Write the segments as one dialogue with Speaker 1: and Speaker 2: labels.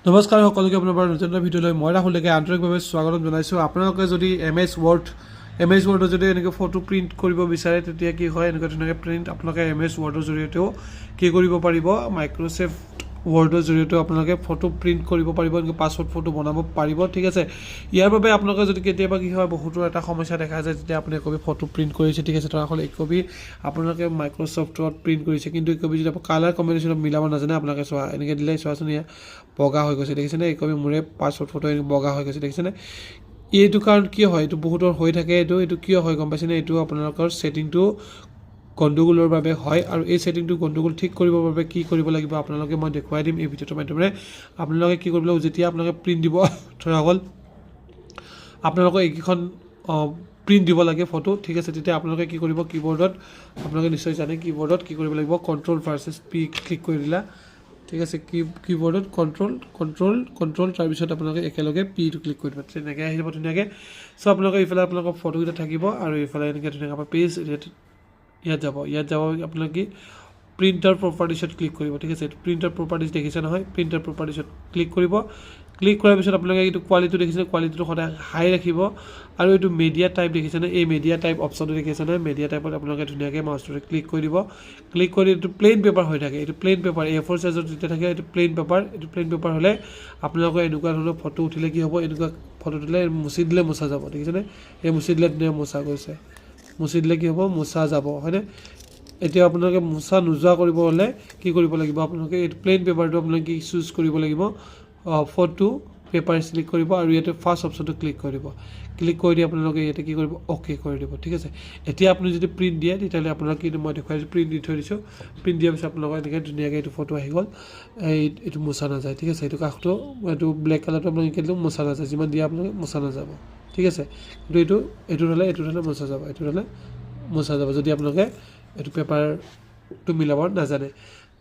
Speaker 1: নমস্কাৰ সকলোকে আপোনাৰ নতুন এটা ভিডিঅ'লৈ মই ৰাহুলকে আন্তৰিকভাৱে স্বাগতম জনাইছোঁ। আপোনালোকে যদি এমএছ ৱৰ্ডত যদি এনেকৈ ফটো প্ৰিণ্ট কৰিব বিচাৰে তেতিয়া কি হয়, এনেকুৱা ধুনীয়াকৈ প্ৰিণ্ট আপোনালোকে এমএছ ৱৰ্ডৰ জৰিয়তেও কি কৰিব পাৰিব, মাইক্ৰ'ছফ্ট ৱৰ্ডৰ জৰিয়তেও আপোনালোকে ফটো প্ৰিণ্ট কৰিব পাৰিব, এনেকৈ পাছৱৰ্ড ফটো বনাব পাৰিব। ঠিক আছে, ইয়াৰ বাবে আপোনালোকে যদি কেতিয়াবা কি হয়, বহুতো এটা সমস্যা দেখা যায়, যেতিয়া আপুনি একপি ফটো প্ৰিণ্ট কৰিছে, ঠিক আছে, ধৰা হ'ল একপি আপোনালোকে মাইক্ৰ'ছফ্টত প্ৰিণ্ট কৰিছে, কিন্তু একপি যদি কালাৰ কম্বিনেশ্যনত মিলাব নাজানে, আপোনালোকে চোৱা এনেকৈ দিলে চোৱাচোন, ইয়াৰ বগা হৈ গৈছে, দেখিছেনে? একপি মোৰে পাছৱৰ্ড ফটো বগা হৈ গৈছে, দেখিছেনে? এইটো কাৰণ কিয় হয়, এইটো বহুতৰ হৈ থাকে, এইটো কিয় হয় গম পাইছেনে? এইটো আপোনালোকৰ ছেটিংটো গণ্ডগোলৰ বাবে হয়, আৰু এই ছেটিংটো গণ্ডগোল ঠিক কৰিবৰ বাবে কি কৰিব লাগিব আপোনালোকে মই দেখুৱাই দিম এই ভিডিঅ'টোৰ মাধ্যমেৰে। আপোনালোকে কি কৰিব লাগিব, যেতিয়া আপোনালোকে প্ৰিণ্ট দিব, ধৰা হ'ল আপোনালোকে এইকেইখন প্ৰিণ্ট দিব লাগে ফটো, ঠিক আছে, তেতিয়া আপোনালোকে কি কৰিব, কিবৰ্ডত আপোনালোকে নিশ্চয় জানে, কিবৰ্ডত কি কৰিব লাগিব, কণ্ট্ৰল ভাৰ্চেছ পি ক্লিক কৰি দিলা, ঠিক আছে, কিবৰ্ডত কণ্ট্ৰল তাৰপিছত আপোনালোকে একেলগে পিটো ক্লিক কৰি দিব, তেনেকৈ আহি যাব ধুনীয়াকৈ। চ' আপোনালোকে এইফালে আপোনালোকৰ ফটোকেইটা থাকিব, আৰু এইফালে এনেকৈ ধুনীয়াকৈ আপোনাৰ পেজ ইয়াত যাব আপোনালোকে কি প্ৰিণ্টাৰ প্ৰপাৰ্টিছত ক্লিক কৰিব, ঠিক আছে, প্ৰিণ্টাৰ প্ৰপাৰ্টিছ দেখিছে নহয়, প্ৰিণ্টাৰ প্ৰপাৰ্টিছত ক্লিক কৰিব। ক্লিক কৰাৰ পিছত আপোনালোকে এইটো কোৱালিটি দেখিছে, কোৱালিটিটো সদায় হাই ৰাখিব, আৰু এইটো মিডিয়া টাইপ দেখিছেনে, এই মিডিয়া টাইপ অপশ্যনটো দেখিছেনে, মিডিয়া টাইপত আপোনালোকে ধুনীয়াকৈ মাউচটোৰে ক্লিক কৰি দিব। ক্লিক কৰি এইটো প্লেইন পেপাৰ হৈ থাকে, এইটো প্লেইন পেপাৰ A4 সাইজত যেতিয়া থাকে এইটো প্লেইন পেপাৰ হ'লে আপোনালোকৰ এনেকুৱা ধৰণৰ ফটো উঠিলে কি হ'ব, এনেকুৱা ফটো উঠিলে মুচি দিলে মোচা যাব, দেখিছেনে? এই মুচি দিলে ধুনীয়া মোচা গৈছে, মুচি দিলে কি হ'ব, মোচা যাব, হয়নে? এতিয়া আপোনালোকে মোচা নোযোৱা কৰিব হ'লে কি কৰিব লাগিব, আপোনালোকে এই প্লেইন পেপাৰটো আপোনালোকে কি চুজ কৰিব লাগিব, ফটো পেপাৰ ক্লিক কৰিব, আৰু ইয়াতে ফাৰ্ষ্ট অপশ্যনটো ক্লিক কৰিব। ক্লিক কৰি দি আপোনালোকে ইয়াতে কি কৰিব, অ'কে কৰি দিব, ঠিক আছে। এতিয়া আপুনি যদি প্ৰিণ্ট দিয়ে তেতিয়াহ'লে আপোনালোকে কিন্তু মই দেখুৱাই দিছোঁ, প্ৰিণ্ট দি থৈ দিছোঁ। প্ৰিণ্ট দিয়াৰ পিছত আপোনালোকৰ এনেকৈ ধুনীয়াকৈ এইটো ফটো আহি গ'ল, এইটো মোচা নাযায়, ঠিক আছে, এইটো কাষটো এইটো ব্লেক কালাৰটো আপোনালোকে কিন্তু মোচা নাযায়, যিমান দিয়ে আপোনালোকে মোচা নাযাব, ঠিক আছে। কিন্তু এইটো হ'লে মোচা যাব, এইটো হ'লে মোচা যাব, যদি আপোনালোকে এইটো পেপাৰটো মিলাব নাজানে।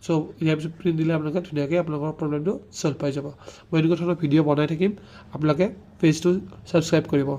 Speaker 1: চ' ইয়াৰ পিছত প্ৰিণ্ট দিলে আপোনালোকে ধুনীয়াকৈ আপোনালোকৰ প্ৰব্লেমটো ছল্ভ পাই যাব। মই এনেকুৱা ধৰণৰ ভিডিঅ' বনাই থাকিম, আপোনালোকে পেজটো ছাবস্ক্ৰাইব কৰিব।